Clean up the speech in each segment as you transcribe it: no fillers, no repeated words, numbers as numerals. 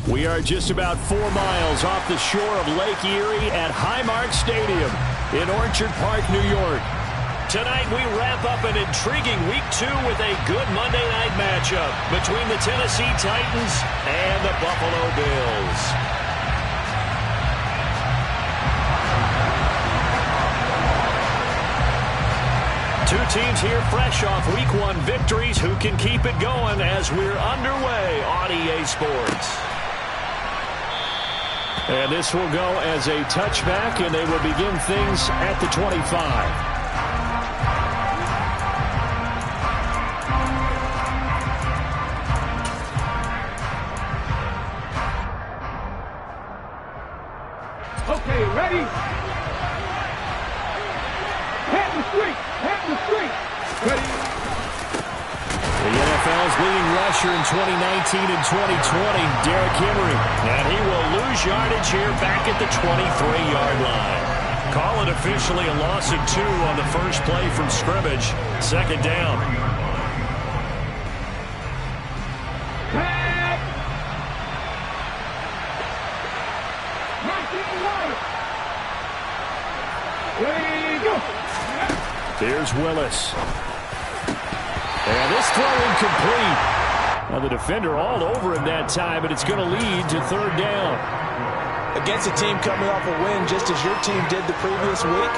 We are just about 4 miles off the shore of Lake Erie at Highmark Stadium in Orchard Park, New York. Tonight we wrap up an intriguing Week 2 with a good Monday night matchup between the Tennessee Titans and the Buffalo Bills. Two teams here fresh off Week 1 victories. Who can keep it going as we're underway on EA Sports? And this will go as a touchback, and they will begin things at the 25. Okay, ready? Hit the street! Hit the street! Ready? The NFL's leading rusher in 2019 and 2020, Derrick Henry. And he will lose yardage here back at the 23-yard line. Call it officially a loss of 2 on the first play from scrimmage. Second down. Back! Ready, go! Here's Willis. And this throw incomplete. Now the defender all over him that time, but it's going to lead to third down. Against a team coming off a win just as your team did the previous week,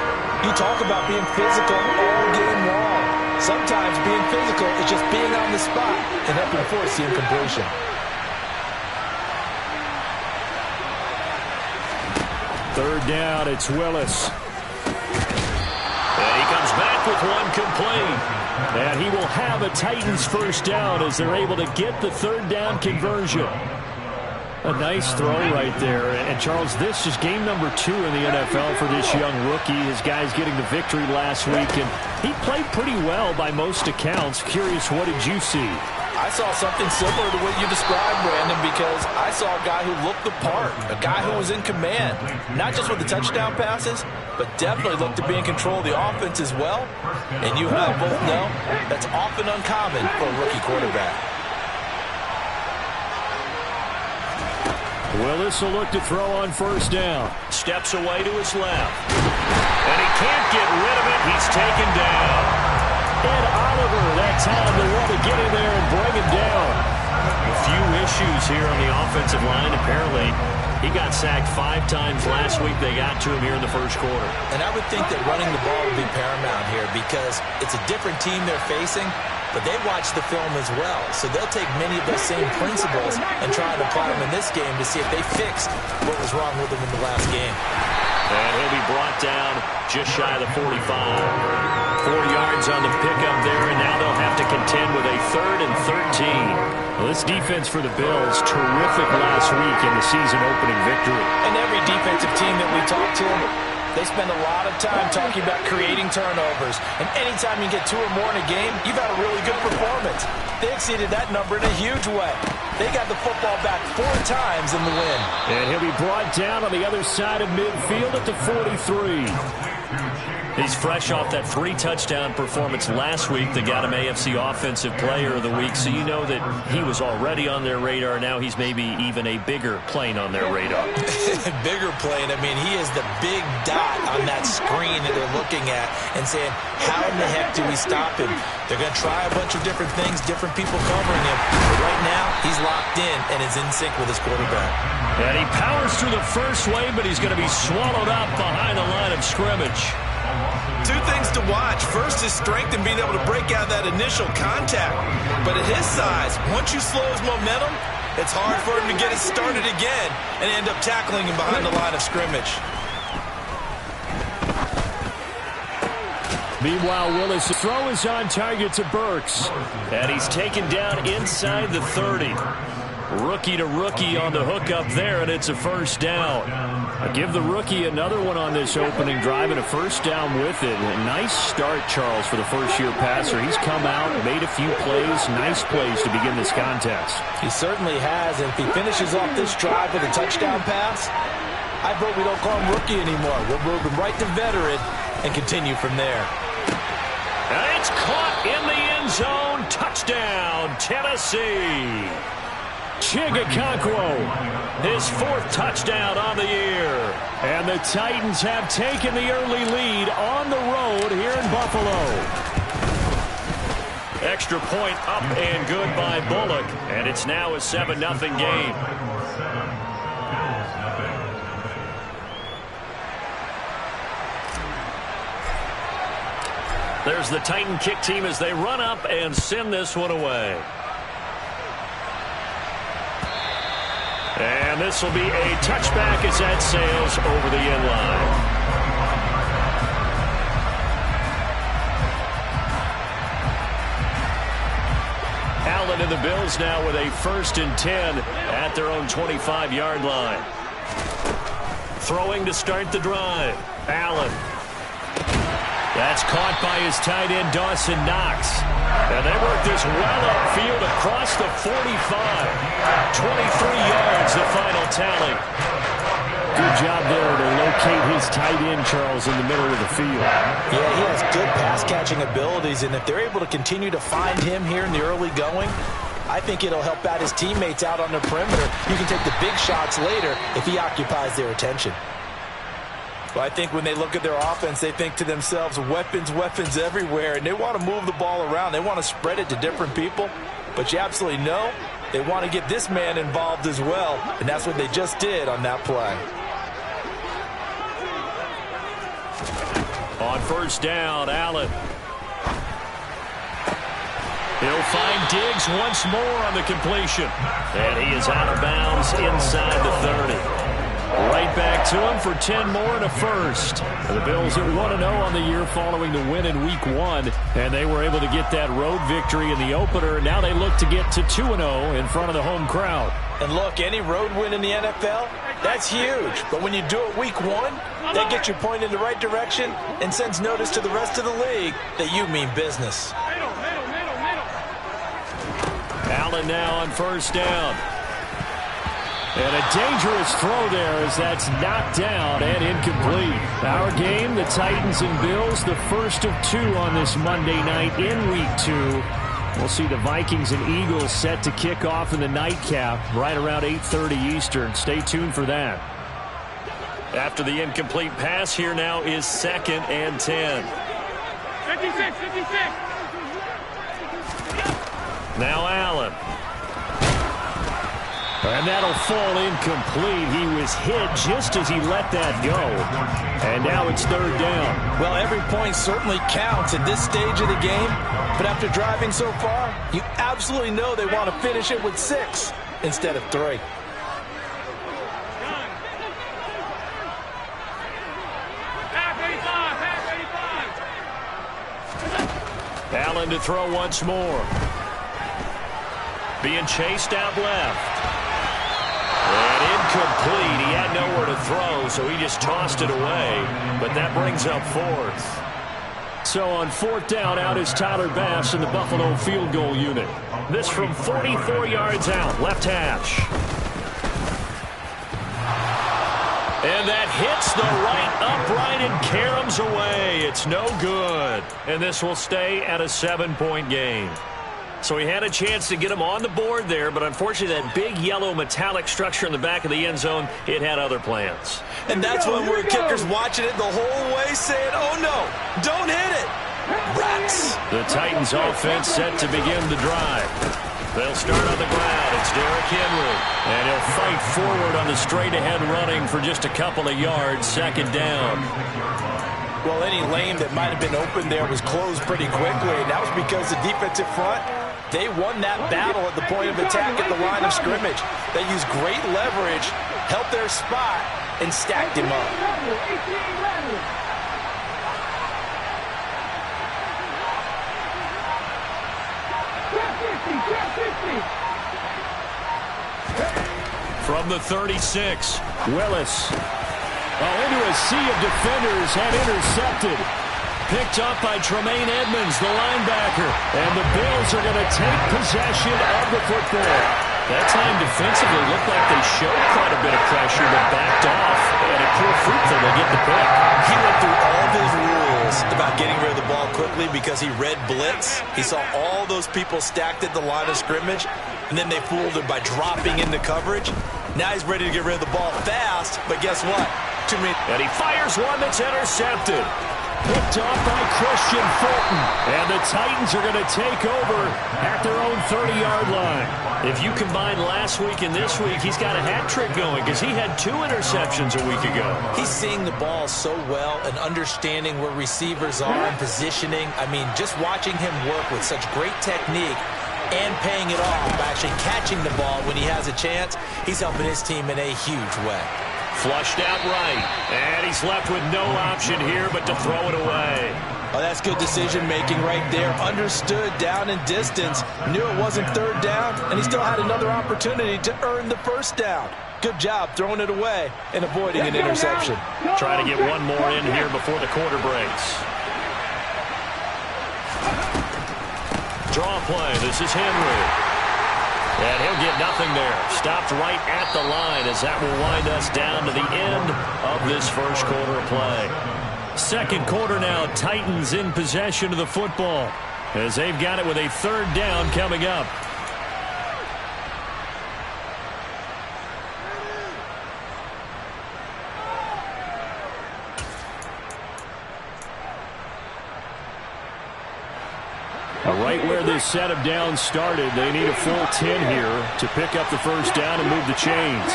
you talk about being physical all game long. Sometimes being physical is just being on the spot and helping force the incompletion. Third down, it's Willis. And he comes back with one complete. And he will have a Titans first down as they're able to get the third down conversion. A nice throw right there. And Charles, this is game number 2 in the NFL for this young rookie. His guys getting the victory last week, and he played pretty well by most accounts. Curious, what did you see? I saw something similar to what you described, Brandon, because I saw a guy who looked the part, a guy who was in command, not just with the touchdown passes, but definitely looked to be in control of the offense as well. And you and I both know that's often uncommon for a rookie quarterback. Willis will look to throw on first down. Steps away to his left. And he can't get rid of it. He's taken down. Ed Oliver, that time they want to get in there and bring him down. A few issues here on the offensive line. Apparently, he got sacked 5 times last week. They got to him here in the first quarter. And I would think that running the ball would be paramount here because it's a different team they're facing, but they watch the film as well. So they'll take many of those same principles and try to apply them in this game to see if they fixed what was wrong with them in the last game. And he'll be brought down just shy of the 45. 4 yards on the pickup there, and now they'll have to contend with a 3rd and 13. Well, this defense for the Bills, terrific last week in the season-opening victory. And every defensive team that we talk to, they spend a lot of time talking about creating turnovers. And anytime you get 2 or more in a game, you've had a really good performance. They exceeded that number in a huge way. They got the football back 4 times in the win. And he'll be brought down on the other side of midfield at the 43. He's fresh off that 3-touchdown performance last week that got him AFC Offensive Player of the Week, so you know that he was already on their radar. Now he's maybe even a bigger plane on their radar. Bigger plane. I mean, he is the big dot on that screen that they're looking at and saying, how in the heck do we stop him? They're going to try a bunch of different things, different people covering him. But right now, he's locked in and is in sync with his quarterback. And he powers through the first wave, but he's going to be swallowed up behind the line of scrimmage. 2 things to watch. First, his strength and being able to break out that initial contact. But at his size, once you slow his momentum, it's hard for him to get it started again and end up tackling him behind the line of scrimmage. Meanwhile, Willis' throw is on target to Burks. And he's taken down inside the 30. Rookie to rookie on the hookup there, and it's a first down. I give the rookie another one on this opening drive and a first down with it. A nice start, Charles, for the first-year passer. He's come out, made a few plays, nice plays to begin this contest. He certainly has, and if he finishes off this drive with a touchdown pass, I vote we don't call him rookie anymore. We'll move him right to veteran and continue from there. And it's caught in the end zone. Touchdown, Tennessee. Chigakakwo, his 4th touchdown on the year. And the Titans have taken the early lead on the road here in Buffalo. Extra point up and good by Bullock, and it's now a 7-0 game. There's the Titan kick team as they run up and send this one away. And this will be a touchback as that sails over the end line. Allen and the Bills now with a 1st and 10 at their own 25-yard line. Throwing to start the drive. Allen. That's caught by his tight end, Dawson Knox. And they work this well upfield across the 45. 23 yards, the final tally. Good job there to locate his tight end, Charles, in the middle of the field. Yeah, he has good pass-catching abilities, and if they're able to continue to find him here in the early going, I think it'll help out his teammates out on the perimeter. You can take the big shots later if he occupies their attention. Well, I think when they look at their offense, they think to themselves, weapons, weapons everywhere, and they want to move the ball around. They want to spread it to different people, but you absolutely know they want to get this man involved as well, and that's what they just did on that play. On 1st down, Allen. He'll find Diggs once more on the completion, and he is out of bounds inside the 30. Right back to him for 10 more and a 1st. The Bills at 1-0 on the year following the win in Week 1, and they were able to get that road victory in the opener. Now they look to get to 2-0 in front of the home crowd. And look, any road win in the NFL, that's huge. But when you do it Week 1, that gets you pointed in the right direction and sends notice to the rest of the league that you mean business. Allen now on 1st down. And a dangerous throw there as that's knocked down and incomplete. Our game, the Titans and Bills, the first of 2 on this Monday night in Week 2. We'll see the Vikings and Eagles set to kick off in the nightcap right around 8:30 Eastern. Stay tuned for that. After the incomplete pass, here now is 2nd and 10. 56. Now Allen. And that'll fall incomplete. He was hit just as he let that go. And now it's 3rd down. Well, every point certainly counts at this stage of the game. But after driving so far, you absolutely know they want to finish it with 6 instead of 3. Allen to throw once more. Being chased out left. And incomplete. He had nowhere to throw, so he just tossed it away. But that brings up 4th. So on 4th down, out is Tyler Bass in the Buffalo field goal unit. This from 44 yards out, left hash. And that hits the right upright and caroms away. It's no good. And this will stay at a 7-point game. So he had a chance to get him on the board there, but unfortunately that big yellow metallic structure in the back of the end zone, it had other plans. And that's when we're kickers watching it the whole way saying, oh no, don't hit it. Rats. The Titans offense set to begin the drive. They'll start on the ground. It's Derrick Henry. And he'll fight forward on the straight-ahead running for just a couple of yards, 2nd down. Well, any lane that might have been open there was closed pretty quickly, and that was because the defensive front, they won that battle at the point of attack at the line of scrimmage. They used great leverage, held their spot, and stacked him up. From the 36, Willis. Into a sea of defenders, had intercepted. Picked up by Tremaine Edmonds, the linebacker. And the Bills are going to take possession of the football. That time defensively looked like they showed quite a bit of pressure, but backed off. And it proved fruitful to get the pick. He went through all of his rules about getting rid of the ball quickly because he read blitz. He saw all those people stacked at the line of scrimmage. and then they fooled him by dropping into coverage. Now he's ready to get rid of the ball fast, but guess what? Too many. And he fires one that's intercepted. Picked off by Christian Fulton. And the Titans are going to take over at their own 30-yard line. If you combine last week and this week, he's got a hat trick going because he had 2 interceptions a week ago. He's seeing the ball so well and understanding where receivers are and positioning. I mean, just watching him work with such great technique and paying it off by actually catching the ball when he has a chance, he's helping his team in a huge way. Flushed out right, and he's left with no option here but to throw it away. Oh, that's good decision-making right there. Understood down and distance, knew it wasn't third down, and he still had another opportunity to earn the first down. Good job throwing it away and avoiding an interception. Try to get one more in here before the quarter breaks. Draw play. This is Henry. And he'll get nothing there. Stopped right at the line as that will wind us down to the end of this first quarter of play. Second quarter now, Titans in possession of the football as they've got it with a third down coming up. Right where this set of downs started, they need a full 10 here to pick up the first down and move the chains.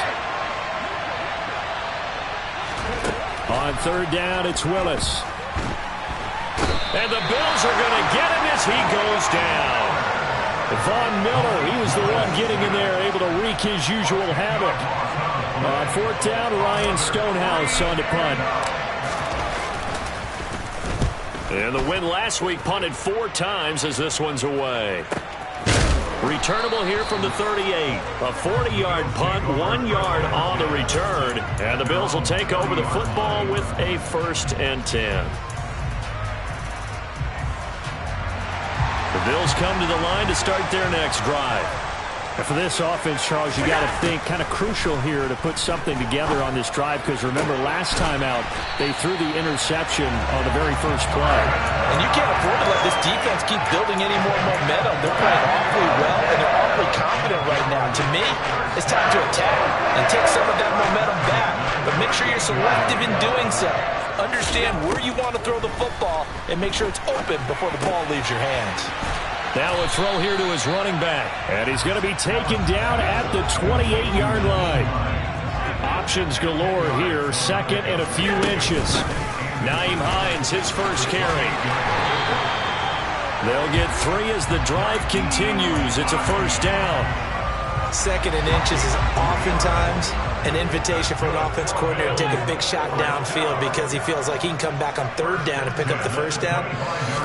On third down, it's Willis. And the Bills are going to get him as he goes down. Von Miller, he was the one getting in there, able to wreak his usual havoc. On fourth down, Ryan Stonehouse on to punt. And the win last week punted 4 times as this one's away. Returnable here from the 38. A 40-yard punt, 1 yard on the return. And the Bills will take over the football with a 1st and 10. The Bills come to the line to start their next drive. And for this offense, Charles, you got to think kind of crucial here to put something together on this drive because remember last time out they threw the interception on the very first play. And you can't afford to let this defense keep building any more momentum. They're playing awfully well and they're awfully confident right now. To me, it's time to attack and take some of that momentum back. But make sure you're selective in doing so. Understand where you want to throw the football and make sure it's open before the ball leaves your hands. Now a throw here to his running back. And he's going to be taken down at the 28-yard line. Options galore here. 2nd and a few inches. Nyheim Hines, his first carry. They'll get 3 as the drive continues. It's a first down. 2nd and inches is oftentimes an invitation for an offense coordinator to take a big shot downfield because he feels like he can come back on third down and pick up the first down.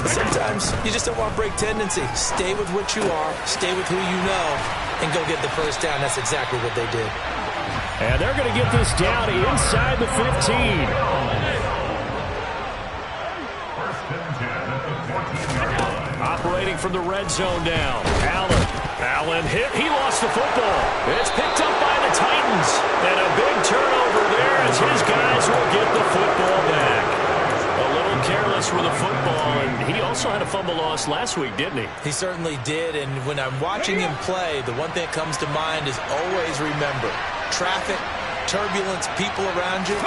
But sometimes you just don't want to break tendency. Stay with what you are, stay with who you know, and go get the first down. That's exactly what they did. And they're going to get this down inside the 15. Operating from the red zone down. Allen hit. He lost the football. It's picked up by the Titans. And a big turnover there as his guys will get the football back. A little careless with the football. And he also had a fumble loss last week, didn't he? He certainly did. And when I'm watching him play, the one thing that comes to mind is always remember, traffic, turbulence, people around you, 2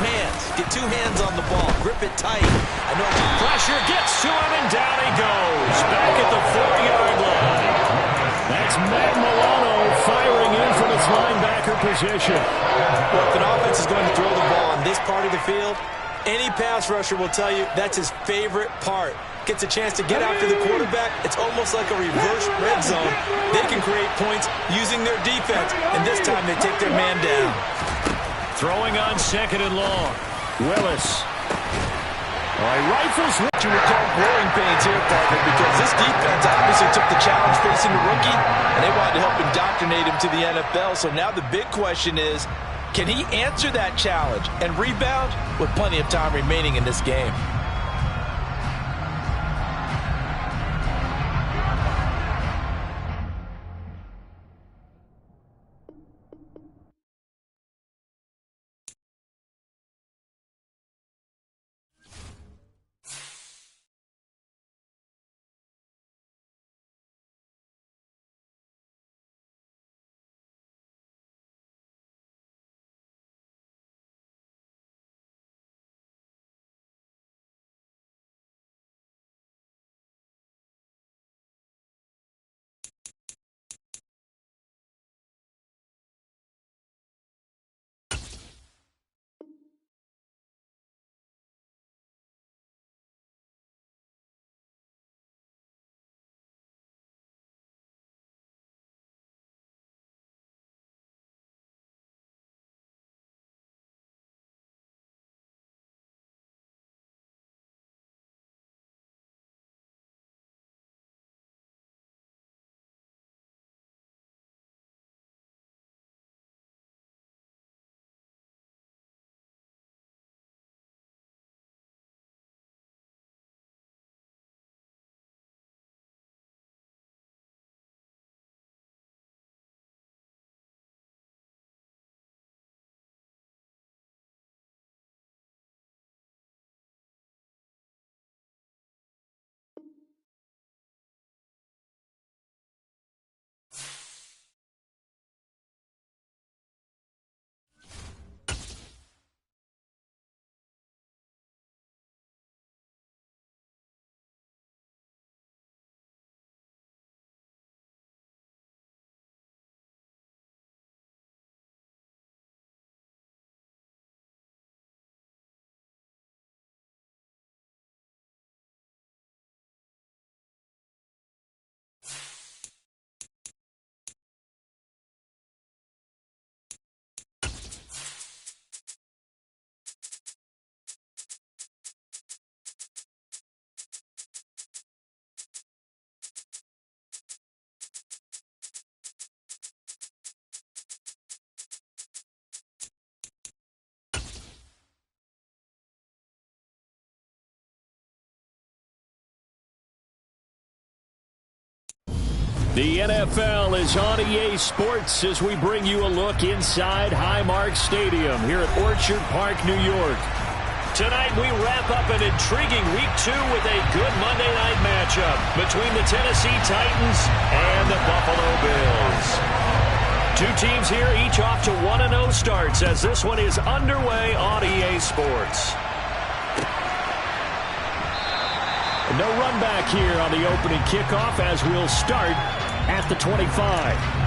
hands. Get 2 hands on the ball. Grip it tight. I know pressure gets to him, and down he goes. Back at the 4-yard line. That's Matt Milano firing in from its linebacker position. Well, if an offense is going to throw the ball on this part of the field, any pass rusher will tell you that's his favorite part. Gets a chance to get after the quarterback. It's almost like a reverse red zone. They can create points using their defense, and this time they take their man down. Throwing on 2nd and long. Willis. All right, rifles. What you would call growing pains here, partner, because this defense obviously took the challenge facing the rookie, and they wanted to help indoctrinate him to the NFL. So now the big question is, can he answer that challenge and rebound with plenty of time remaining in this game? The NFL is on EA Sports as we bring you a look inside Highmark Stadium here at Orchard Park, New York. Tonight we wrap up an intriguing Week 2 with a good Monday night matchup between the Tennessee Titans and the Buffalo Bills. Two teams here, each off to 1-0 starts as this one is underway on EA Sports. No run back here on the opening kickoff as we'll start at the 25.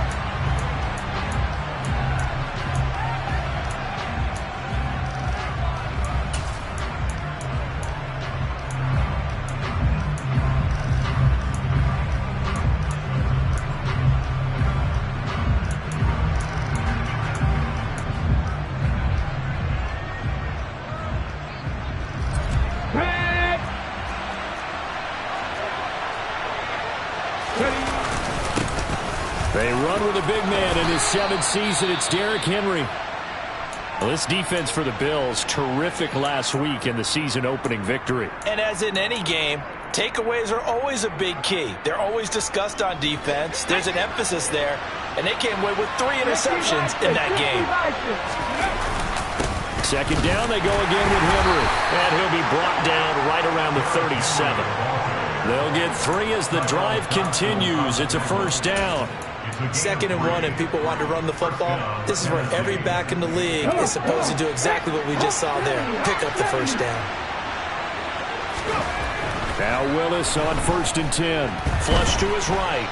They run with a big man in his 7th season. It's Derrick Henry. Well, this defense for the Bills, terrific last week in the season-opening victory. And as in any game, takeaways are always a big key. They're always discussed on defense. There's an emphasis there, and they came away with 3 interceptions in that game. Second down, they go again with Henry, and he'll be brought down right around the 37. They'll get 3 as the drive continues. It's a first down. 2nd and 1 and people want to run the football. This is where every back in the league is supposed to do exactly what we just saw there. Pick up the first down. Now Willis on 1st and 10. Flush to his right.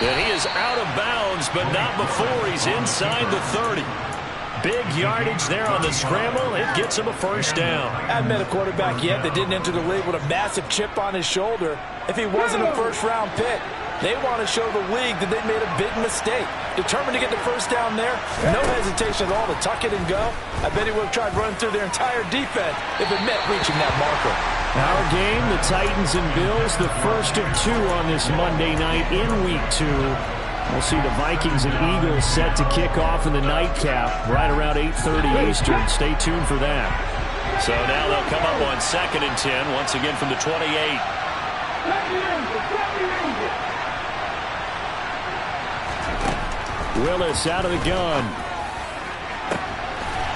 And he is out of bounds, but not before he's inside the 30. Big yardage there on the scramble. It gets him a first down. I haven't met a quarterback yet that didn't enter the league with a massive chip on his shoulder. If he wasn't a first-round pick, they want to show the league that they made a big mistake. Determined to get the first down there, no hesitation at all to tuck it and go. I bet he would have tried running through their entire defense if it meant reaching that marker. Our game, the Titans and Bills, the first of 2 on this Monday night in Week 2. We'll see the Vikings and Eagles set to kick off in the nightcap right around 8:30 Eastern. Stay tuned for that. So now they'll come up on 2nd and 10, once again from the 28. Willis out of the gun.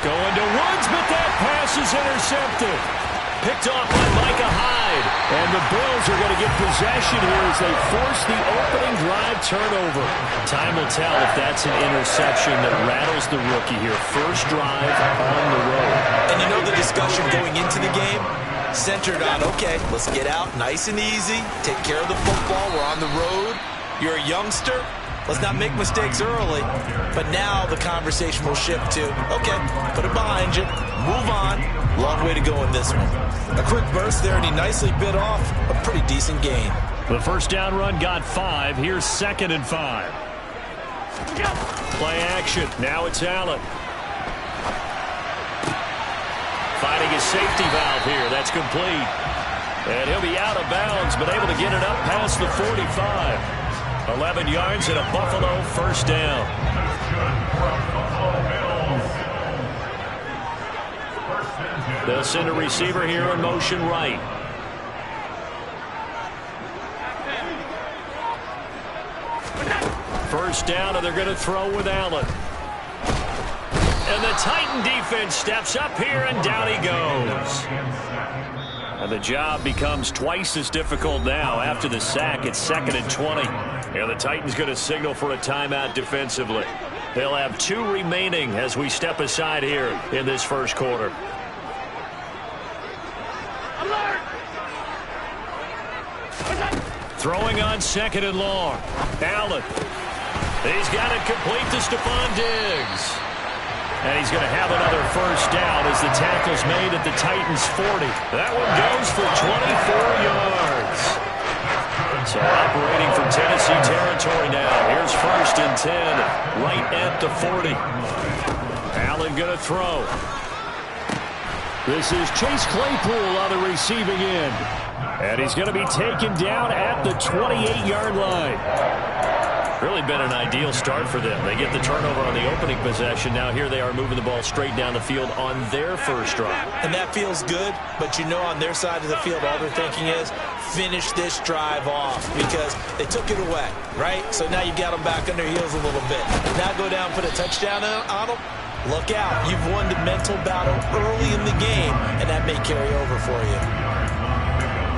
Going to Woods, but that pass is intercepted. Picked off by Micah Hyde. And the Bills are going to get possession here as they force the opening drive turnover. Time will tell if that's an interception that rattles the rookie here. First drive on the road. And you know the discussion going into the game? Centered on, okay, let's get out nice and easy. Take care of the football. We're on the road. You're a youngster. Let's not make mistakes early. But now the conversation will shift to, okay, put it behind you. Move on. Long way to go in this one. A quick burst there, and he nicely bit off a pretty decent gain. The first down run got 5. Here's 2nd and 5. Play action. Now it's Allen. Finding his safety valve here. That's complete. And he'll be out of bounds, but able to get it up past the 45. 11 yards and a Buffalo first down. They'll send a receiver here in motion right. First down, and they're going to throw with Allen. And the Titan defense steps up here, and down he goes. And the job becomes twice as difficult now after the sack. It's 2nd and 20. And the Titans going to signal for a timeout defensively. They'll have 2 remaining as we step aside here in this first quarter. Throwing on 2nd and long. Allen. He's got it complete to Stephon Diggs. And he's going to have another first down as the tackle's made at the Titans' 40. That one goes for 24 yards. So operating from Tennessee territory now. Here's 1st and 10 right at the 40. Allen going to throw. This is Chase Claypool on the receiving end. And he's going to be taken down at the 28-yard line. Really been an ideal start for them. They get the turnover on the opening possession. Now here they are moving the ball straight down the field on their first drive. And that feels good, but you know on their side of the field all they're thinking is finish this drive off because they took it away, right? So now you've got them back on their heels a little bit. Now go down, put a touchdown on them. Look out. You've won the mental battle early in the game, and that may carry over for you.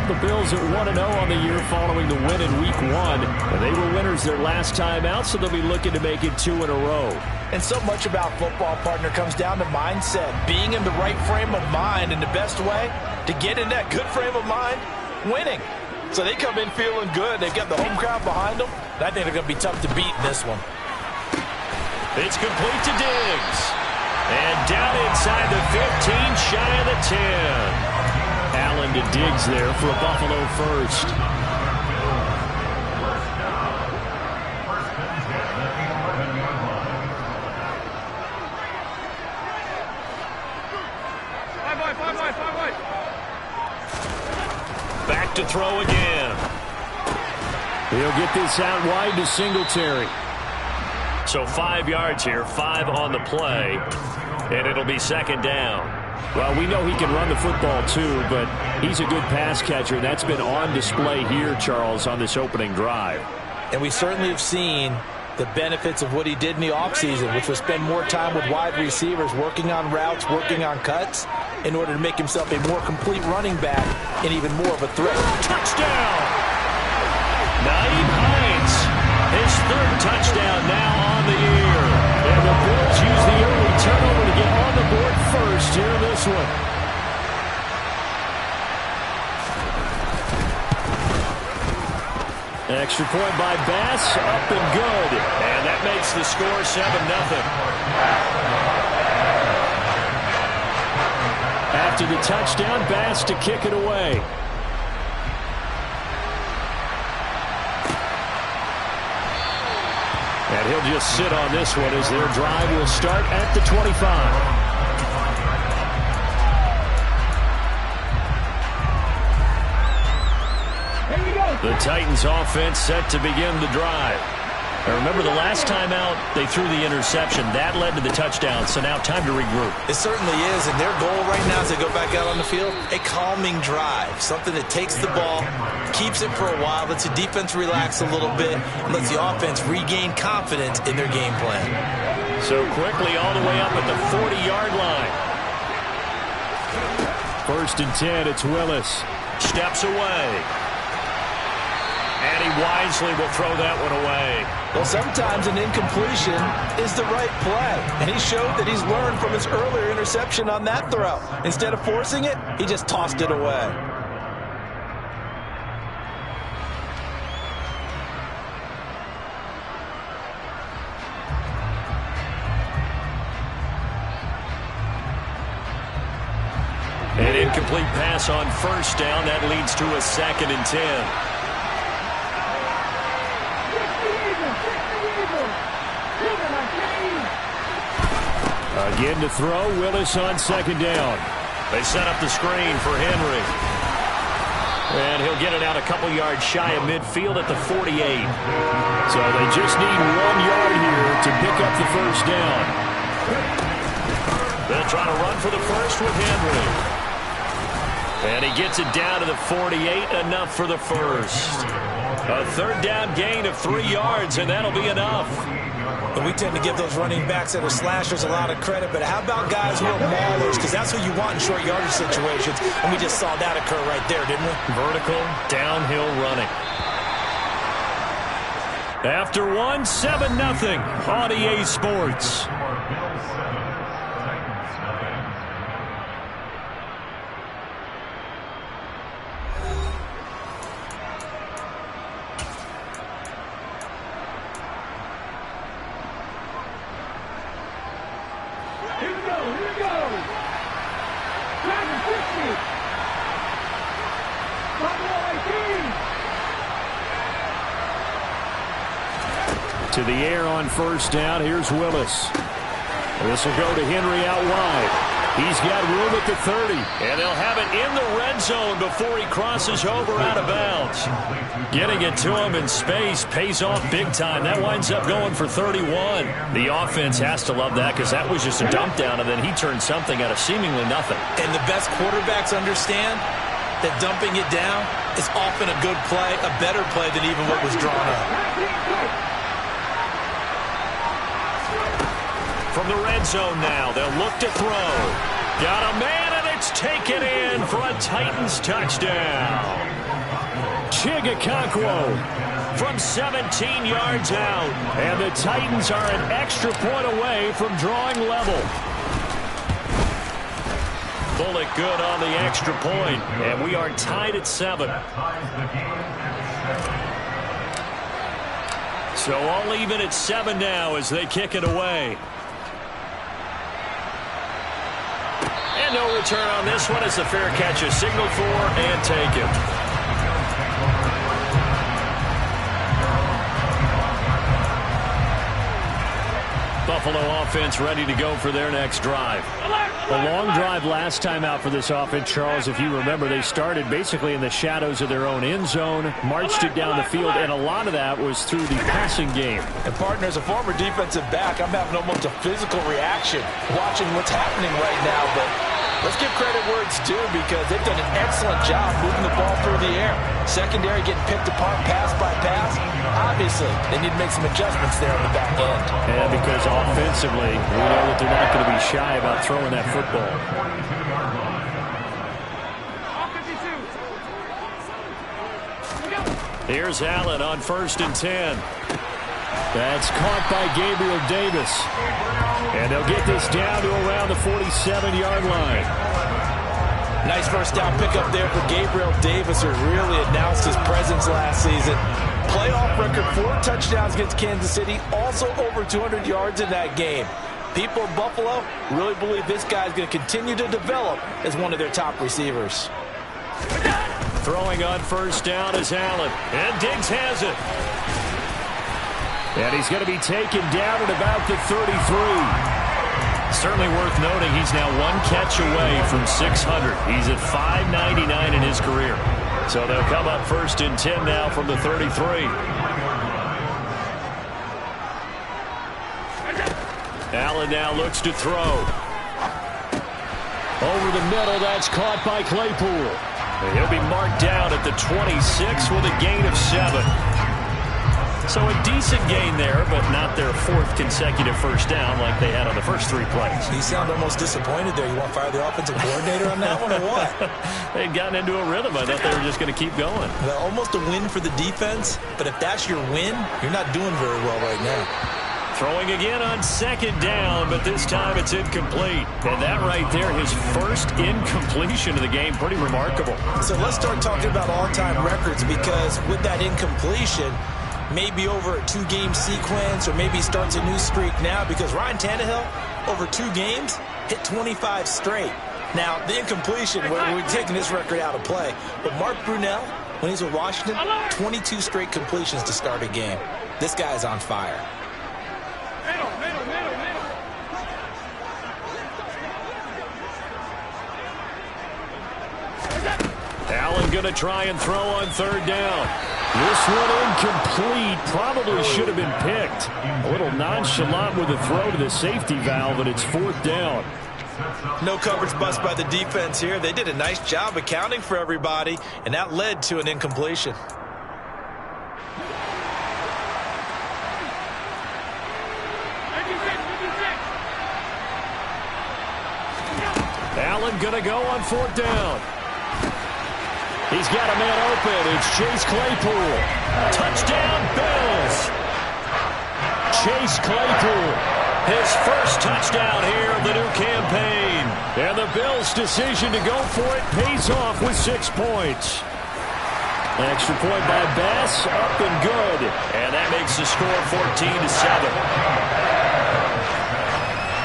The Bills at 1-0 on the year following the win in Week 1. And they were winners their last time out, so they'll be looking to make it 2 in a row. And so much about football, partner, comes down to mindset. Being in the right frame of mind, and the best way to get in that good frame of mind, winning. So they come in feeling good. They've got the home crowd behind them. And I think they're going to be tough to beat in this one. It's complete to Diggs. And down inside the 15, shy of the 10. Allen to Diggs there for a Buffalo first. Back to throw again. He'll get this out wide to Singletary. So 5 yards here, 5 on the play, and it'll be second down. Well, we know he can run the football too, but he's a good pass catcher. That's been on display here, Charles, on this opening drive. And we certainly have seen the benefits of what he did in the offseason, which was spend more time with wide receivers, working on routes, working on cuts, in order to make himself a more complete running back and even more of a threat. Touchdown! Nyheim Hines, his third touchdown now on the year. And the Bills use the early turnover to get on the board first here in this one. Extra point by Bass, up and good. And that makes the score 7-0. After the touchdown, Bass to kick it away. And he'll just sit on this one as their drive will start at the 25. The Titans offense set to begin the drive. Now remember, the last time out, they threw the interception. That led to the touchdown, so now time to regroup. It certainly is, and their goal right now as they go back out on the field, a calming drive, something that takes the ball, keeps it for a while, lets the defense relax a little bit, and lets the offense regain confidence in their game plan. So quickly all the way up at the 40-yard line. 1st and 10, it's Willis. Steps away. And he wisely will throw that one away. Well, sometimes an incompletion is the right play. And he showed that he's learned from his earlier interception on that throw. Instead of forcing it, he just tossed it away. An incomplete pass on 1st down. That leads to a 2nd and 10. Again to throw, Willis on 2nd down. They set up the screen for Henry. And he'll get it out a couple yards shy of midfield at the 48. So they just need 1 yard here to pick up the 1st down. They'll try to run for the first with Henry. And he gets it down to the 48, enough for the first. A 3rd down gain of 3 yards, and that'll be enough. And we tend to give those running backs that are slashers a lot of credit, but how about guys who are maulers? Because that's what you want in short yardage situations, and we just saw that occur right there, didn't we? Vertical, downhill running. After 1, 7-0 on EA Sports. To the air on 1st down. Here's Willis. This will go to Henry out wide. He's got room at the 30. And they'll have it in the red end zone before he crosses over out of bounds. Getting it to him in space pays off big time. That winds up going for 31. The offense has to love that because that was just a dump down, and then he turned something out of seemingly nothing. And the best quarterbacks understand that dumping it down is often a good play, a better play than even what was drawn up. From the red zone now, they'll look to throw. Got a man, and it's taken in for a Titans touchdown. Chigakonkwo from 17 yards out. And the Titans are an extra point away from drawing level. Bullock good on the extra point, and we are tied at 7. So all even at 7 now as they kick it away. And no return on this one as the fair catch is signaled for and taken. Buffalo offense ready to go for their next drive. A long drive last time out for this offense, Charles. If you remember, they started basically in the shadows of their own end zone, marched it down the field, and a lot of that was through the passing game. And, partner, as a former defensive back, I'm having almost a physical reaction watching what's happening right now. But let's give credit where it's due because they've done an excellent job moving the ball through the air. Secondary getting picked apart pass by pass. Obviously, they need to make some adjustments there on the back end. And because offensively, we know that they're not going to be shy about throwing that football. Here's Allen on 1st and 10. That's caught by Gabriel Davis. And they'll get this down to around the 47-yard line. Nice first down pickup there for Gabriel Davis, who really announced his presence last season. Playoff record, 4 touchdowns against Kansas City, also over 200 yards in that game. People in Buffalo really believe this guy's going to continue to develop as one of their top receivers. Throwing on 1st down is Allen. And Diggs has it. And he's going to be taken down at about the 33. Certainly worth noting he's now 1 catch away from 600. He's at 599 in his career. So they'll come up 1st and 10 now from the 33. Allen now looks to throw. Over the middle, that's caught by Claypool. And he'll be marked down at the 26 with a gain of 7. So a decent gain there, but not their 4th consecutive first down like they had on the first 3 plays. You sound almost disappointed there. You want to fire the offensive coordinator on that one or what? They'd gotten into a rhythm. I thought they were just going to keep going. Well, almost a win for the defense, but if that's your win, you're not doing very well right now. Throwing again on 2nd down, but this time it's incomplete. And that right there, his first incompletion of the game, pretty remarkable. So let's start talking about all-time records because with that incompletion, maybe over a 2-game sequence or maybe starts a new streak now because Ryan Tannehill, over 2 games, hit 25 straight. Now, the incompletion, we're taking this record out of play. But Mark Brunell, when he's with Washington, 22 straight completions to start a game. This guy is on fire. Allen going to try and throw on 3rd down. This one incomplete. Probably should have been picked. A little nonchalant with the throw to the safety valve, and it's 4th down. No coverage bust by the defense here. They did a nice job accounting for everybody, and that led to an incompletion. Allen going to go on 4th down. He's got a man open. It's Chase Claypool. Touchdown, Bills. Chase Claypool, his first touchdown here of the new campaign. And the Bills' decision to go for it pays off with 6 points. Extra point by Bass, up and good. And that makes the score 14-7.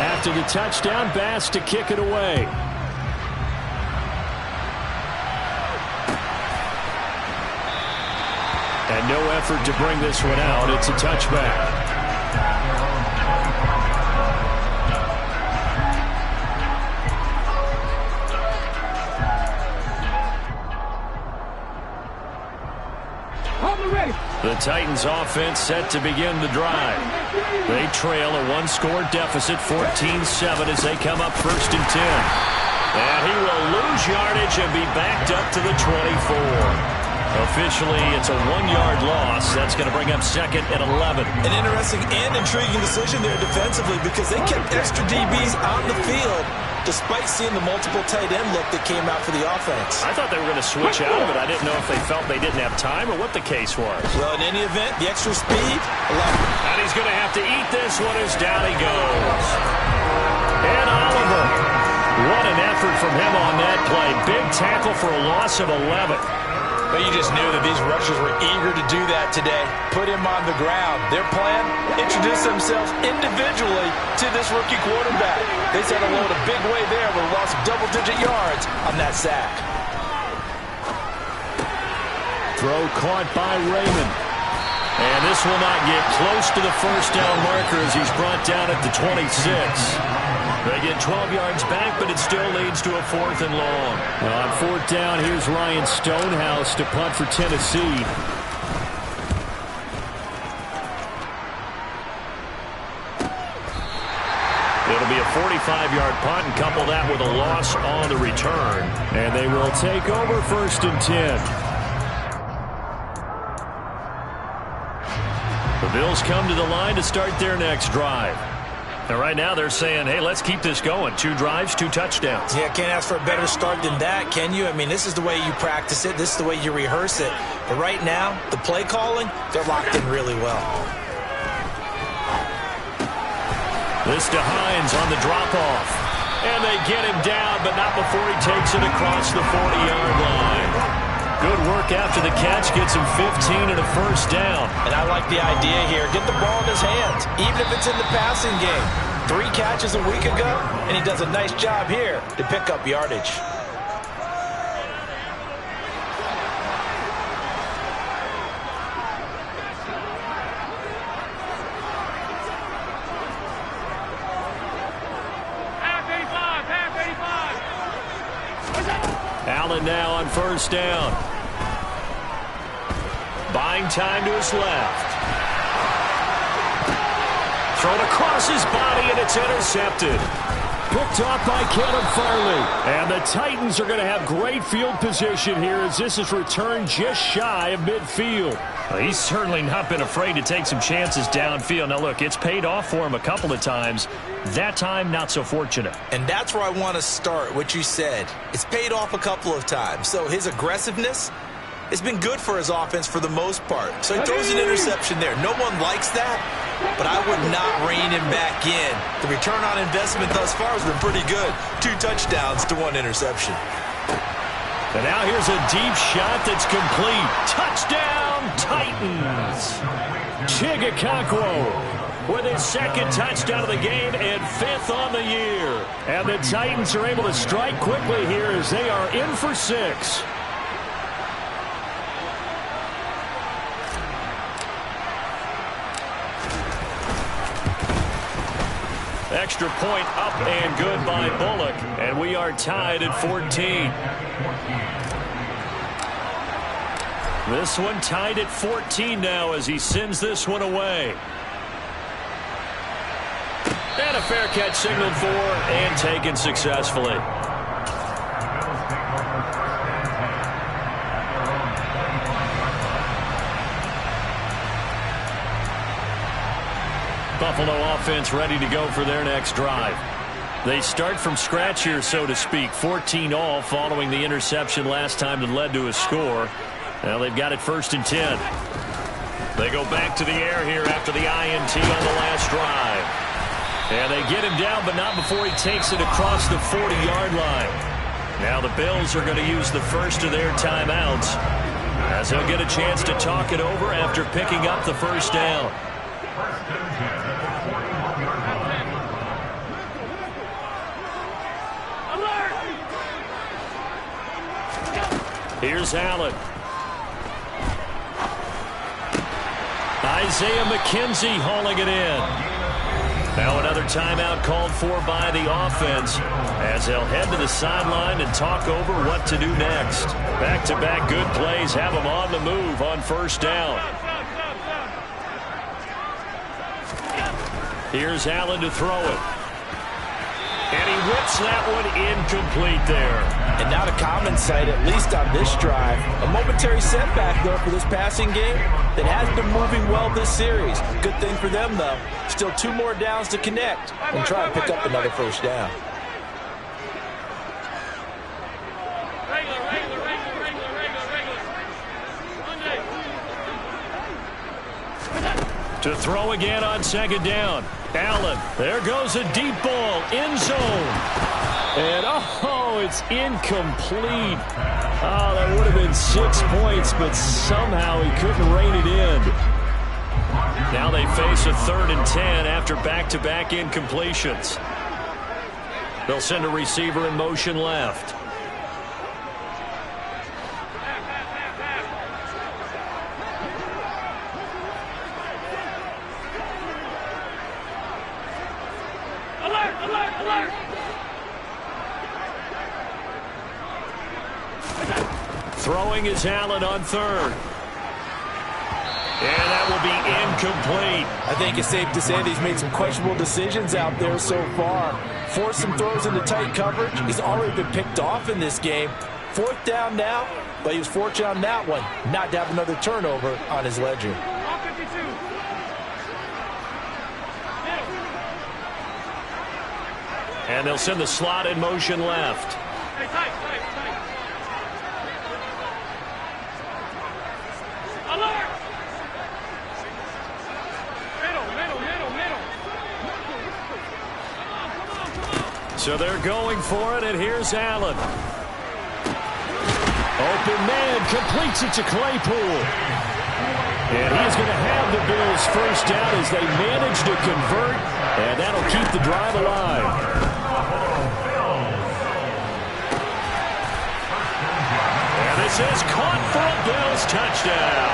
After the touchdown, Bass to kick it away. And no effort to bring this one out. It's a touchback. The Titans offense set to begin the drive. They trail a one-score deficit, 14-7, as they come up 1st and 10. And he will lose yardage and be backed up to the 24. Officially, it's a 1-yard loss. That's going to bring up 2nd and 11. An interesting and intriguing decision there defensively because they kept extra DBs on the field despite seeing the multiple tight end look that came out for the offense. I thought they were going to switch out of it. I didn't know if they felt they didn't have time or what the case was. Well, in any event, the extra speed, and he's going to have to eat this one as down he goes. And Oliver. What an effort from him on that play. Big tackle for a loss of 11. But you just knew that these rushers were eager to do that today. Put him on the ground. Their plan, introduce themselves individually to this rookie quarterback. They set a load a big way there with a loss of double-digit yards on that sack. Throw caught by Raymond. And this will not get close to the first down marker as he's brought down at the 26. They get 12 yards back, but it still leads to a 4th and long. On 4th down, here's Ryan Stonehouse to punt for Tennessee. It'll be a 45-yard punt and couple that with a loss on the return. And they will take over 1st and 10. The Bills come to the line to start their next drive. And right now they're saying, hey, let's keep this going. 2 drives, 2 touchdowns. Yeah, can't ask for a better start than that, can you? I mean, this is the way you practice it. This is the way you rehearse it. But right now, the play calling, they're locked in really well. This to Hines on the drop-off. And they get him down, but not before he takes it across the 40-yard line. Good work after the catch. Gets him 15 and a first down. And I like the idea here. Get the ball in his hands, even if it's in the passing game. 3 catches a week ago, and he does a nice job here to pick up yardage. Allen now on first down. Buying time to his left. Thrown across his body, and it's intercepted. Picked off by Caleb Farley. And the Titans are going to have great field position here as this is returned just shy of midfield. Well, he's certainly not been afraid to take some chances downfield. Now, look, it's paid off for him a couple of times. That time, not so fortunate. And that's where I want to start, what you said. It's paid off a couple of times. So his aggressiveness has been good for his offense for the most part. So he throws an interception there. No one likes that, but I would not rein him back in. The return on investment thus far has been pretty good. 2 touchdowns to 1 interception. And now here's a deep shot that's complete. Touchdown, Titans. Chigakakwo with his 2nd touchdown of the game and 5th on the year. And the Titans are able to strike quickly here as they are in for 6. Extra point up and good by Bullock. And we are tied at 14. This one tied at 14 now as he sends this one away. And a fair catch signaled for and taken successfully. Buffalo offense ready to go for their next drive. They start from scratch here, so to speak. 14 all following the interception last time that led to a score. Now they've got it 1st and 10. They go back to the air here after the INT on the last drive. And they get him down, but not before he takes it across the 40-yard line. Now the Bills are going to use the first of their timeouts as they'll get a chance to talk it over after picking up the first down. Here's Allen. Isaiah McKenzie hauling it in. Now another timeout called for by the offense as they'll head to the sideline and talk over what to do next. Back-to-back good plays have them on the move on first down. Here's Allen to throw it. And he whips that one incomplete there. And not a common sight, at least on this drive. A momentary setback, though, for this passing game that has been moving well this series. Good thing for them, though. Still 2 more downs to connect and try and pick up another first down. To throw again on second down. Allen, there goes a deep ball, end zone. And, oh, it's incomplete. Oh, that would have been 6 points, but somehow he couldn't rein it in. Now they face a 3rd and 10 after back-to-back incompletions. They'll send a receiver in motion left. Throwing is Allen on 3rd. And that will be incomplete. I think it's safe to say that he's made some questionable decisions out there so far. Forced some throws into tight coverage. He's already been picked off in this game. 4th down now, but he was fortunate on that one not to have another turnover on his ledger. And they'll send the slot in motion left. So they're going for it, and here's Allen. Open man, completes it to Claypool. And he's going to have the Bills first down as they manage to convert, and that'll keep the drive alive. And this is caught for a Bills touchdown.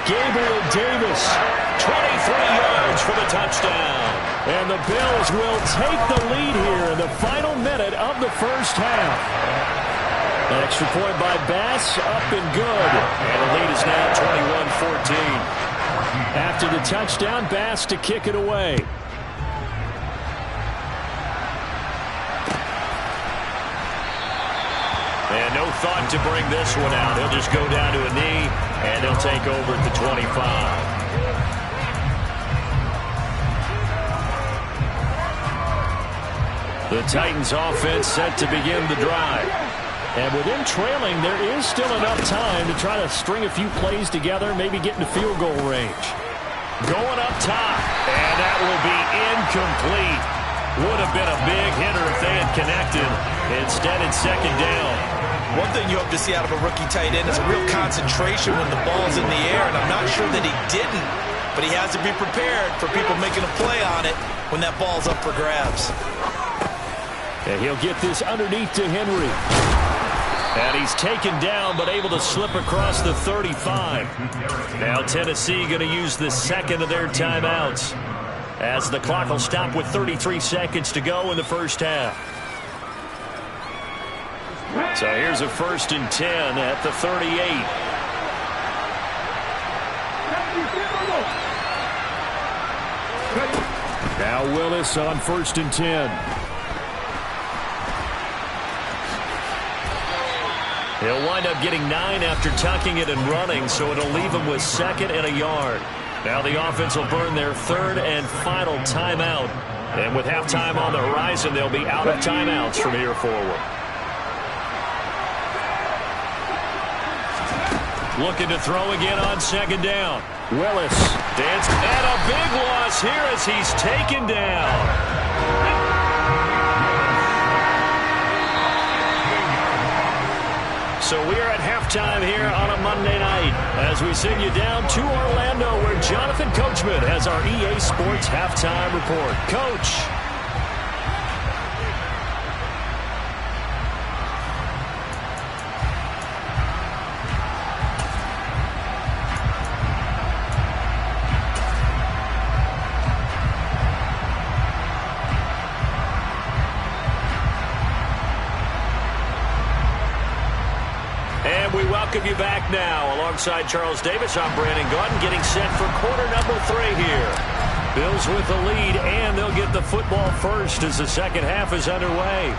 Gabriel Davis, 23 yards for the touchdown. And the Bills will take the lead here in the final minute of the first half. An extra point by Bass, up and good. And the lead is now 21-14. After the touchdown, Bass to kick it away. And no thought to bring this one out. He'll just go down to a knee, and he'll take over at the 25. The Titans offense set to begin the drive. And with them trailing, there is still enough time to try to string a few plays together, maybe get into field goal range. Going up top, and that will be incomplete. Would have been a big hitter if they had connected. Instead, it's 2nd down. One thing you hope to see out of a rookie tight end is a real concentration when the ball's in the air, and I'm not sure that he didn't, but he has to be prepared for people making a play on it when that ball's up for grabs. And he'll get this underneath to Henry. And he's taken down, but able to slip across the 35. Now Tennessee going to use the 2nd of their timeouts, as the clock will stop with 33 seconds to go in the first half. So here's a 1st and 10 at the 38. Now Willis on 1st and 10. He'll wind up getting 9 after tucking it and running, so it'll leave him with 2nd and a yard. Now the offense will burn their 3rd and final timeout. And with halftime on the horizon, they'll be out of timeouts from here forward. Looking to throw again on 2nd down. Willis dancing, and a big loss here as he's taken down. So we are at halftime here on a Monday night as we send you down to Orlando, where Jonathan Coachman has our EA Sports halftime report. Coach. Welcome you back now. Alongside Charles Davis, I'm Brandon Gaudin, getting set for quarter number 3 here. Bills with the lead, and they'll get the football first as the second half is underway.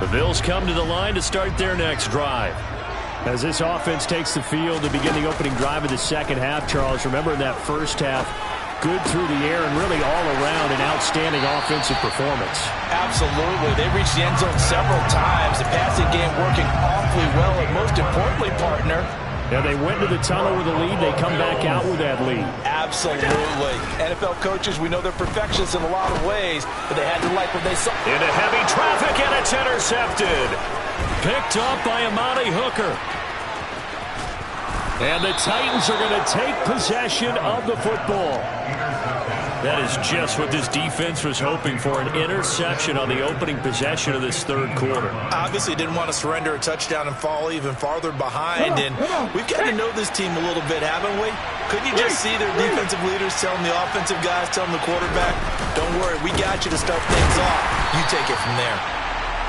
The Bills come to the line to start their next drive. As this offense takes the field to begin the opening drive of the second half, Charles, remember in that first half, good through the air and really all around an outstanding offensive performance. Absolutely. They reached the end zone several times. The passing game working awfully well, and most importantly, partner, yeah, they went to the tunnel with a lead. They come back out with that lead. Absolutely. NFL coaches, we know they're perfectionists in a lot of ways, but they had to like what they saw. Into heavy traffic, and it's intercepted. Picked up by Amani Hooker. And the Titans are going to take possession of the football. That is just what this defense was hoping for, an interception on the opening possession of this third quarter. Obviously didn't want to surrender a touchdown and fall even farther behind, and we've got to know this team a little bit, haven't we? Couldn't you just see their defensive leaders telling the offensive guys, telling the quarterback, don't worry, we got you to start things off. You take it from there.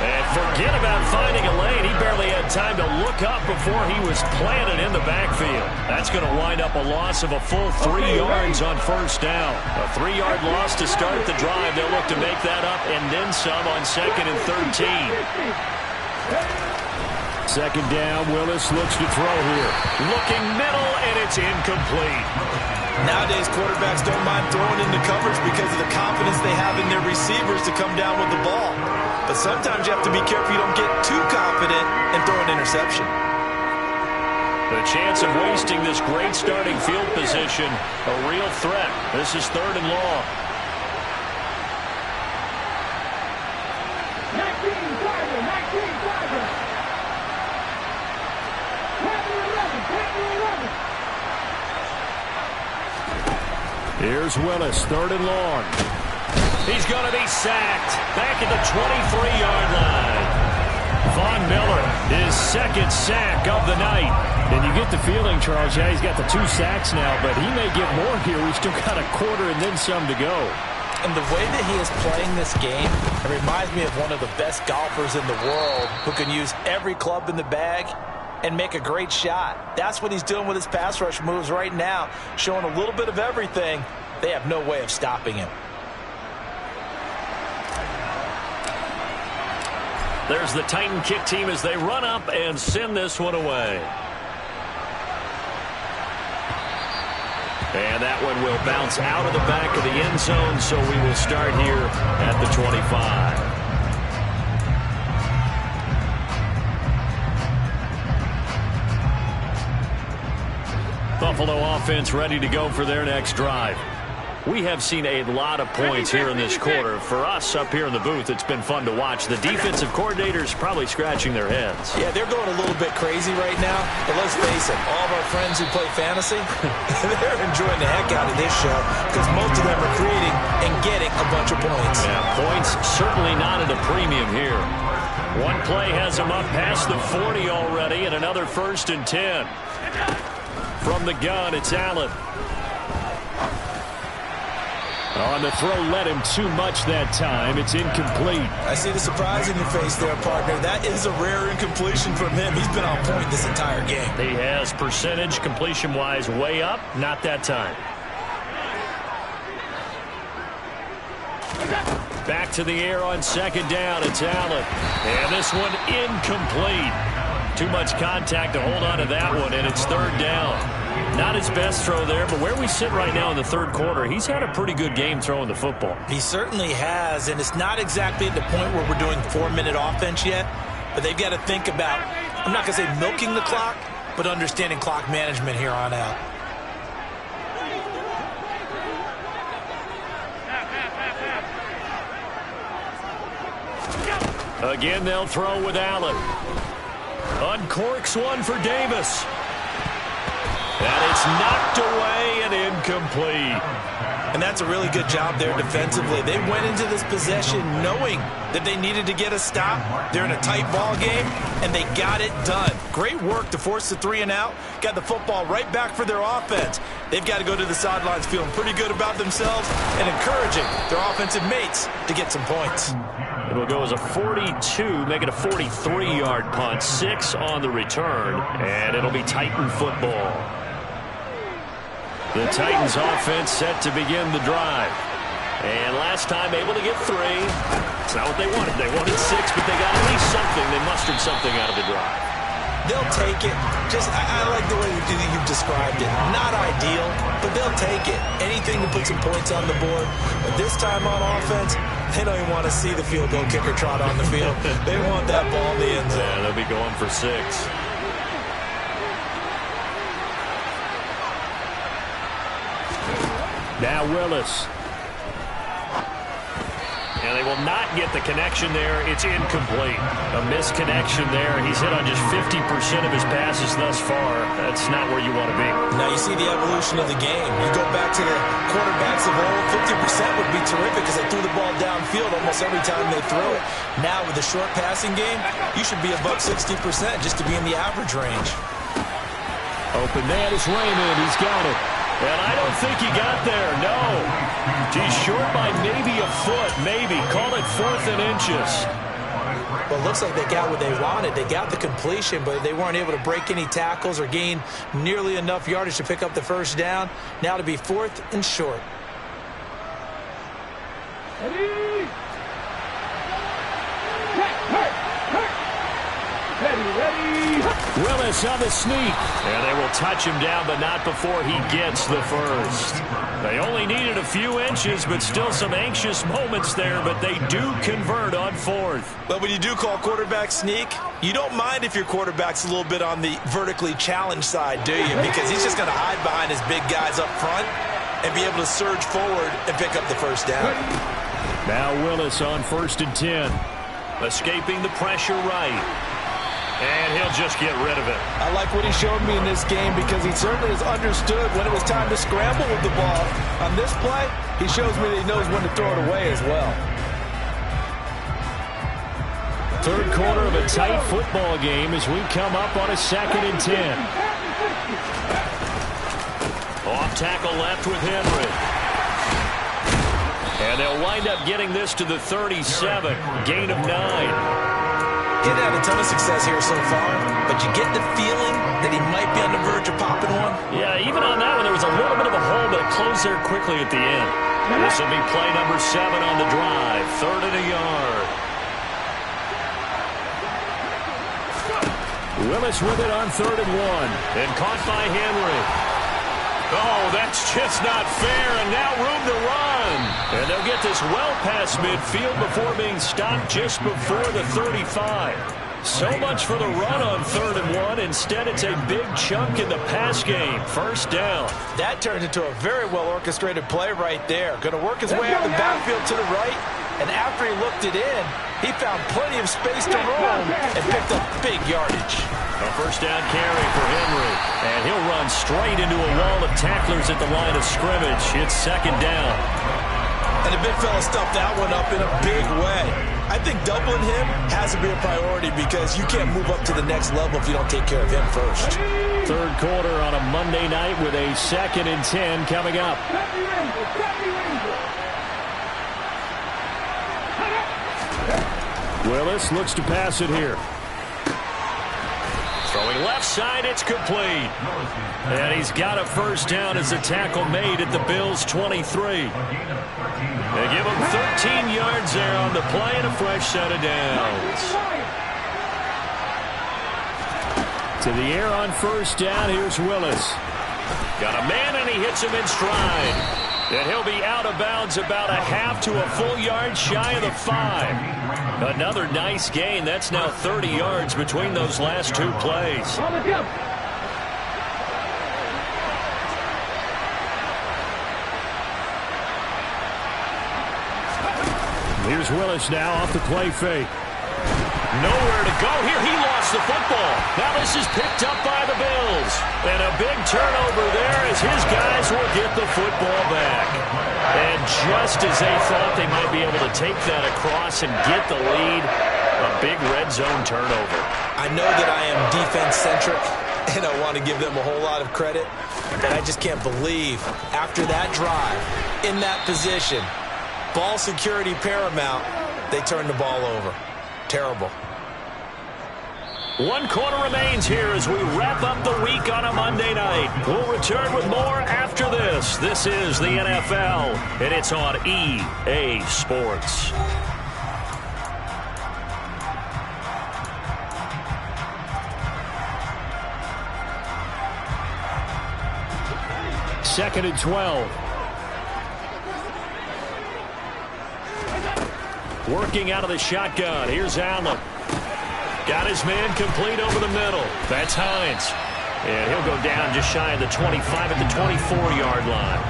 And forget about finding a lane. He barely had time to look up before he was planted in the backfield. That's going to wind up a loss of a full 3 yards on first down. A 3-yard loss to start the drive. They'll look to make that up and then some on 2nd and 13. Second down, Willis looks to throw here. Looking middle, and it's incomplete. Nowadays, quarterbacks don't mind throwing into coverage because of the confidence they have in their receivers to come down with the ball. But sometimes you have to be careful you don't get too confident and throw an interception. The chance of wasting this great starting field position, a real threat. This is 3rd and long. 19 Tiger, 19 Tiger. 11, 11. Here's Willis, 3rd and long. He's going to be sacked back at the 23-yard line. Von Miller, his 2nd sack of the night. And you get the feeling, Charles, yeah, he's got the 2 sacks now, but he may get more here. We've still got a quarter and then some to go. And the way that he is playing this game, it reminds me of one of the best golfers in the world who can use every club in the bag and make a great shot. That's what he's doing with his pass rush moves right now, showing a little bit of everything. They have no way of stopping him. There's the Titan kick team as they run up and send this one away. And that one will bounce out of the back of the end zone, so we will start here at the 25. Buffalo offense ready to go for their next drive. We have seen a lot of points here in this quarter. For us up here in the booth, it's been fun to watch. The defensive coordinators probably scratching their heads. Yeah, they're going a little bit crazy right now. But let's face it, all of our friends who play fantasy, they're enjoying the heck out of this show because most of them are creating and getting a bunch of points. Yeah, points certainly not at a premium here. One play has them up past the 40 already, and another 1st and 10. From the gun, it's Allen. On the throw, led him too much that time. It's incomplete. I see the surprise in your face there, partner. That is a rare incompletion from him. He's been on point this entire game. He has percentage completion-wise way up. Not that time. Back to the air on 2nd down. It's Allen. And this one incomplete. Too much contact to hold on to that one, and it's 3rd down. Not his best throw there, but where we sit right now in the 3rd quarter, he's had a pretty good game throwing the football. He certainly has, and it's not exactly at the point where we're doing 4-minute offense yet, but they've got to think about, I'm not going to say milking the clock, but understanding clock management here on out. Again, they'll throw with Allen. Uncorks one for Davis. And it's knocked away and incomplete. And that's a really good job there defensively. They went into this possession knowing that they needed to get a stop. They're in a tight ball game, and they got it done. Great work to force the 3 and out. Got the football right back for their offense. They've got to go to the sidelines feeling pretty good about themselves and encouraging their offensive mates to get some points. It will go as a 42, make it a 43-yard punt, 6 on the return, and it'll be Titan football. The Titans offense set to begin the drive. And last time able to get 3. It's not what they wanted. They wanted 6, but they got at least something. They mustered something out of the drive. They'll take it. I like the way you've described it. Not ideal, but they'll take it. Anything to put some points on the board. But this time on offense, they don't even want to see the field goal kicker trot on the field. They want that ball in the end zone. Yeah, they'll be going for 6. Now Willis. And they will not get the connection there. It's incomplete. A misconnection there. He's hit on just 50% of his passes thus far. That's not where you want to be. Now you see the evolution of the game. You go back to the quarterbacks of old, 50% would be terrific because they threw the ball downfield almost every time they threw it. Now with the short passing game, you should be above 60% just to be in the average range. Open man is Raymond. He's got it. And I don't think he got there, no. He's short by maybe a foot, maybe. Call it 4th and inches. Well, it looks like they got what they wanted. They got the completion, but they weren't able to break any tackles or gain nearly enough yardage to pick up the first down. Now to be 4th and short. Ready? Ready. Willis on the sneak. And they will touch him down, but not before he gets the first. They only needed a few inches, but still some anxious moments there, but they do convert on 4th. But when you do call quarterback sneak, you don't mind if your quarterback's a little bit on the vertically challenged side, do you? Because he's just going to hide behind his big guys up front and be able to surge forward and pick up the first down. Now Willis on 1st and 10. Escaping the pressure right. And he'll just get rid of it. I like what he showed me in this game because he certainly has understood when it was time to scramble with the ball. On this play, he shows me that he knows when to throw it away as well. 3rd quarter of a tight football game as we come up on a 2nd and 10. Off tackle left with Henry. And they'll wind up getting this to the 37. Gain of 9. He's had a ton of success here so far, but you get the feeling that he might be on the verge of popping one. Yeah, even on that one, there was a little bit of a hole, but it closed there quickly at the end. This will be play number 7 on the drive. 3rd and a yard. Willis with it on 3rd and 1. And caught by Henry. Oh, that's just not fair, and now room to run. And they'll get this well past midfield before being stopped just before the 35. So much for the run on 3rd and 1. Instead, it's a big chunk in the pass game. First down. That turned into a very well-orchestrated play right there. Going to work his way out the backfield to the right, and after he looked it in, he found plenty of space to roam and picked up big yardage. A first down carry for Henry. And he'll run straight into a wall of tacklers at the line of scrimmage. It's 2nd down. And the big fella stuffed that one up in a big way. I think doubling him has to be a priority because you can't move up to the next level if you don't take care of him first. 3rd quarter on a Monday night with a 2nd and 10 coming up. Willis looks to pass it here. Throwing left side, it's complete. And he's got a first down as the tackle made at the Bills' 23. They give him 13 yards there on the play and a fresh set of downs. To the air on first down, here's Willis. Got a man and he hits him in stride. And he'll be out of bounds about a half to a full yard shy of the 5. Another nice gain. That's now 30 yards between those last 2 plays. Here's Willis now off the play fake. Nowhere to go here. He lost the football. Now this is picked up by the Bills. And a big turnover there as his guys will get the football back. And just as they thought they might be able to take that across and get the lead, a big red zone turnover. I know that I am defense-centric, and I want to give them a whole lot of credit, but I just can't believe after that drive, in that position, ball security paramount, they turned the ball over. Terrible. 1 quarter remains here as we wrap up the week on a Monday night. We'll return with more after this. This is the NFL, and it's on EA Sports. Second and 12. Working out of the shotgun. Here's Allen. Got his man complete over the middle. That's Hines. And he'll go down just shy of the 25 at the 24-yard line.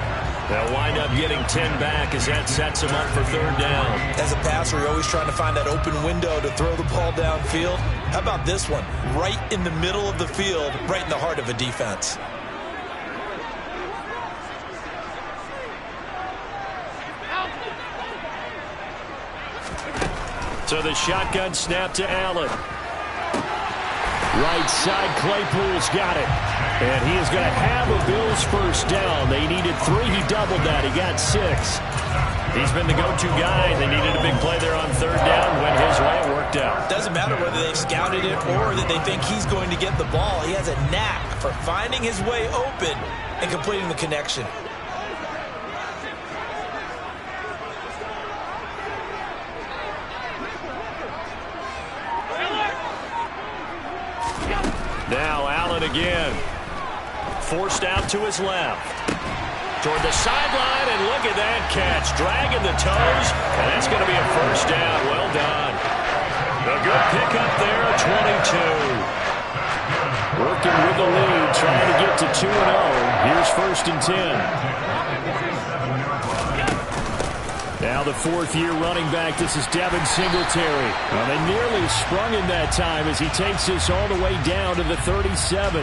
They'll wind up getting 10 back as that sets him up for third down. As a passer, you're always trying to find that open window to throw the ball downfield. How about this one? Right in the middle of the field, right in the heart of a defense. So the shotgun snap to Allen. Right side, Claypool's got it. And he is going to have a Bills first down. They needed 3. He doubled that. He got 6. He's been the go-to guy. They needed a big play there on third down. Went his way. It worked out. Doesn't matter whether they've scouted it or that they think he's going to get the ball. He has a knack for finding his way open and completing the connection. Now Allen again. Forced out to his left. Toward the sideline, and look at that catch. Dragging the toes, and that's going to be a first down. Well done. A good pickup there, 22. Working with the lead, trying to get to 2-0. Here's first and 10. Now the fourth-year running back, this is Devin Singletary. Well, they nearly sprung him that time as he takes this all the way down to the 37.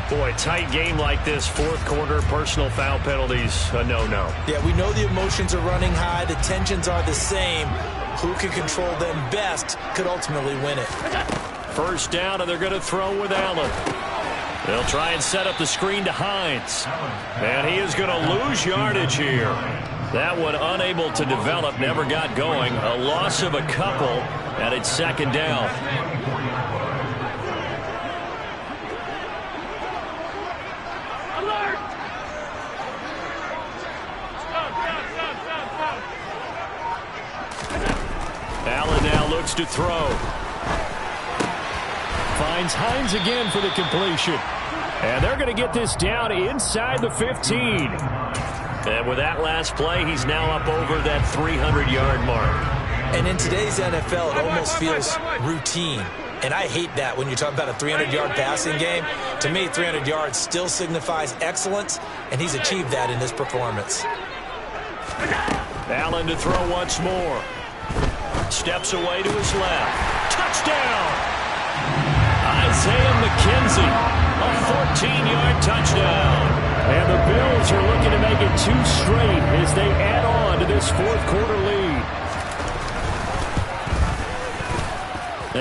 Boy, tight game like this, fourth quarter, personal foul penalties, a no-no. Yeah, we know the emotions are running high, the tensions are the same. Who can control them best could ultimately win it. First down, and they're going to throw with Allen. They'll try and set up the screen to Hines. And he is going to lose yardage here. That one unable to develop, never got going. A loss of a couple, and it's second down. Alert! Allen now looks to throw. Finds Hines again for the completion. And they're going to get this down inside the 15. And with that last play, he's now up over that 300-yard mark. And in today's NFL, it almost feels routine. And I hate that when you're talking about a 300-yard passing game. To me, 300 yards still signifies excellence, and he's achieved that in this performance. Allen to throw once more. Steps away to his left. Touchdown! Isaiah McKenzie, a 14-yard touchdown. And the Bills are looking to make it 2 straight as they add on to this fourth quarter lead.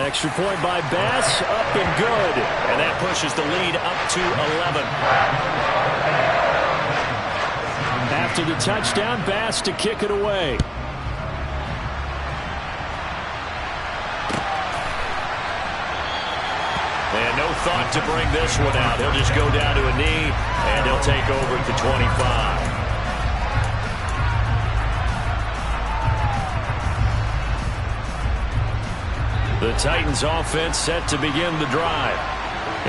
Extra point by Bass, up and good. And that pushes the lead up to 11. After the touchdown, Bass to kick it away. And no thought to bring this one out. He'll just go down to a knee, and he'll take over at the 25. The Titans offense set to begin the drive.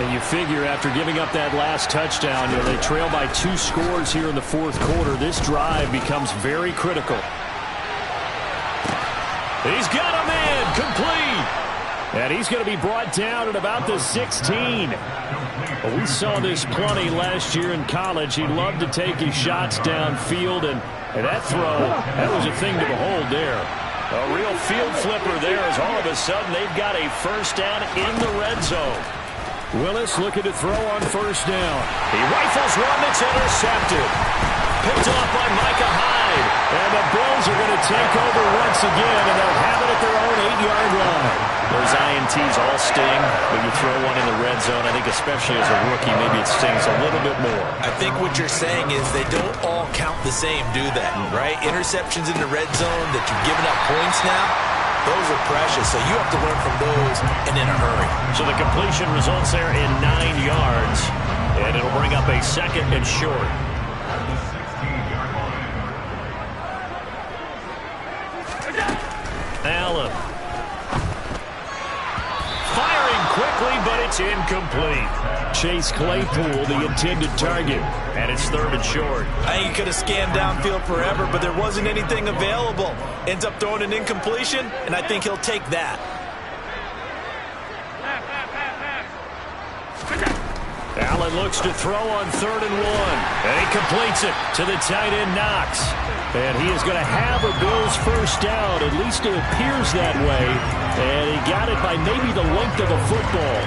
And you figure after giving up that last touchdown, they trail by 2 scores here in the fourth quarter. This drive becomes very critical. He's got a man complete. And he's going to be brought down at about the 16. Well, we saw this plenty last year in college. He loved to take his shots downfield, and that throw, that was a thing to behold there. A real field flipper there as all of a sudden they've got a first down in the red zone. Willis looking to throw on first down. He rifles one that's intercepted. Picked off by Micah Hyde. And the Bills are going to take over once again, and they'll have it at their own 8-yard line. Those INTs all sting, but you throw one in the red zone, I think especially as a rookie, maybe it stings a little bit more. I think what you're saying is they don't all count the same, do they? Right? Interceptions in the red zone that you've given up points now, those are precious, so you have to learn from those and in a hurry. So the completion results there in 9 yards, and it'll bring up a second and short. Allen. Firing quickly, but it's incomplete. Chase Claypool, the intended target, and it's third and short. I think he could have scanned downfield forever, but there wasn't anything available. Ends up throwing an incompletion, and I think he'll take that. Allen looks to throw on 3rd and 1, and he completes it to the tight end Knox. And he is going to have a Bills first down, at least it appears that way. And he got it by maybe the length of a football.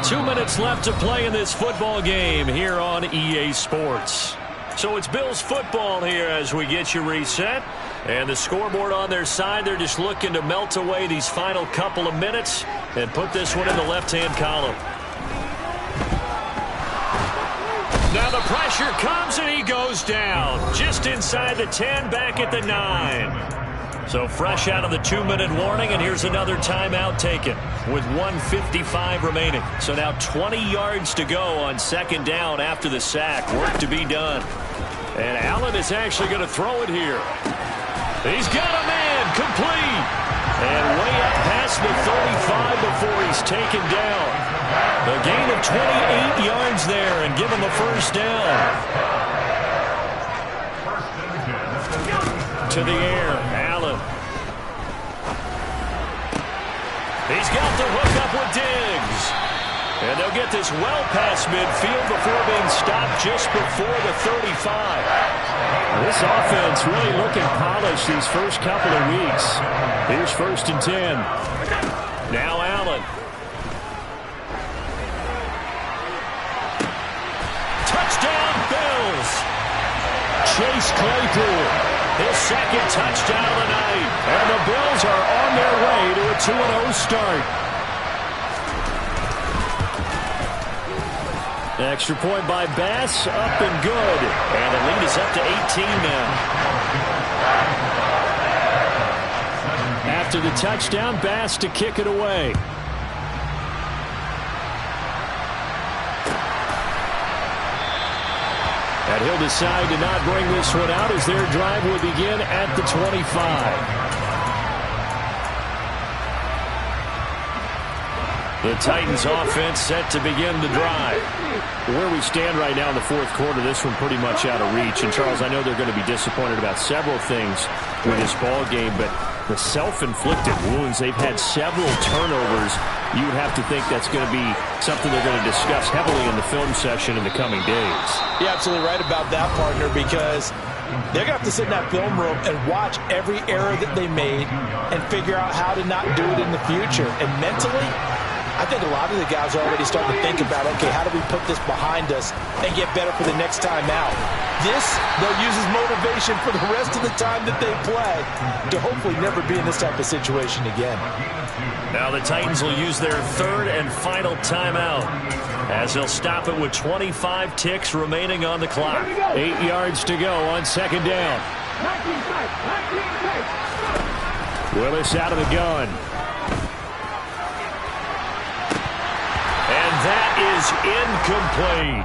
2 minutes left to play in this football game here on EA Sports. So it's Bills football here as we get you reset. And the scoreboard on their side, they're just looking to melt away these final couple of minutes and put this one in the left-hand column. Now the pressure comes and he goes down. Just inside the 10, back at the 9. So fresh out of the 2-minute warning, and here's another timeout taken with 1:55 remaining. So now 20 yards to go on 2nd down after the sack. Work to be done. And Allen is actually going to throw it here. He's got a man, complete. And way up past the 35 before he's taken down. A gain of 28 yards there and give him a first down. To the air, Allen. He's got the hook up with Diggs. And they'll get this well past midfield before being stopped just before the 35. This offense really looking polished these first couple of weeks. Here's 1st and 10. Now Allen. Touchdown Bills. Chase Claypool, his 2nd touchdown of the night. And the Bills are on their way to a 2-0 start. Extra point by Bass, up and good. And the lead is up to 18 now. After the touchdown, Bass to kick it away. And he'll decide to not bring this one out as their drive will begin at the 25. The Titans offense set to begin the drive. Where we stand right now in the 4th quarter, this one pretty much out of reach. And Charles, I know they're going to be disappointed about several things with this ball game, but the self-inflicted wounds, they've had several turnovers. You would have to think that's going to be something they're going to discuss heavily in the film session in the coming days. You're absolutely right about that, partner, because they're going to have to sit in that film room and watch every error that they made and figure out how to not do it in the future. And mentally, I think a lot of the guys are already starting to think about, okay, how do we put this behind us and get better for the next time out? This, they'll use as motivation for the rest of the time that they play to hopefully never be in this type of situation again. Now the Titans will use their 3rd and final timeout as they'll stop it with 25 ticks remaining on the clock. 8 yards to go on 2nd down. Willis out of the gun. And that is incomplete.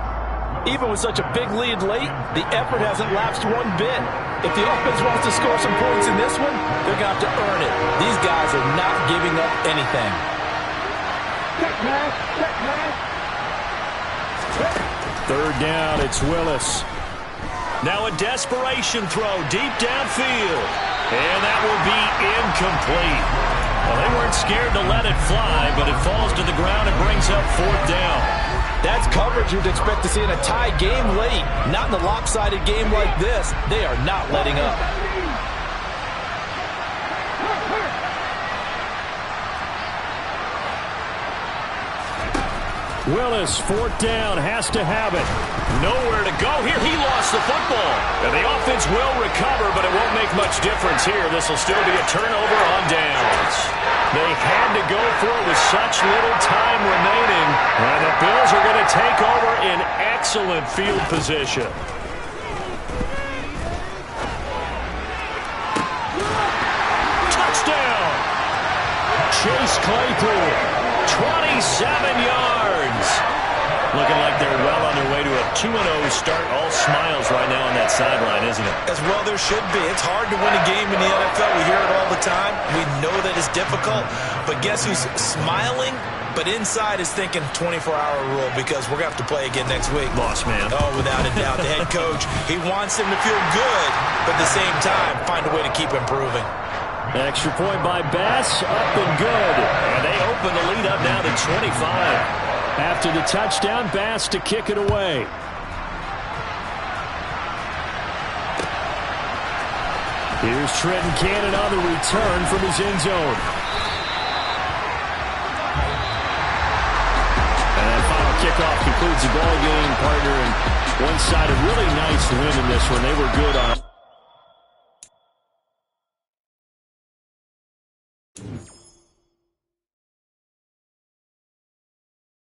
Even with such a big lead late, the effort hasn't lapsed one bit. If the offense wants to score some points in this one, they're going to have to earn it. These guys are not giving up anything. Third down, it's Willis. Now a desperation throw deep downfield. And that will be incomplete. Well, they weren't scared to let it fly, but it falls to the ground and brings up 4th down. That's coverage you'd expect to see in a tie game late. Not in a lopsided game like this. They are not letting up. Willis, 4th down, has to have it. Nowhere to go here. He lost the football. And the offense will recover, but it won't make much difference here. This will still be a turnover on downs. They had to go for it with such little time remaining. And the Bills are going to take over in excellent field position. Touchdown! Chase Claypool, 27 yards. Looking like they're well on their way to a 2-0 start. All smiles right now on that sideline, isn't it? As well there should be. It's hard to win a game in the NFL. We hear it all the time. We know that it's difficult. But guess who's smiling? But inside is thinking 24-hour rule because we're going to have to play again next week. Boss man. Oh, without a doubt. The head coach, he wants him to feel good, but at the same time, find a way to keep improving. Extra point by Bass, up and good. And they open the lead up now to 25. After the touchdown, Bass to kick it away. Here's Trenton Cannon on the return from his end zone. And that final kickoff concludes the ball game, partner. And one side a really nice win in this one. They were good on it.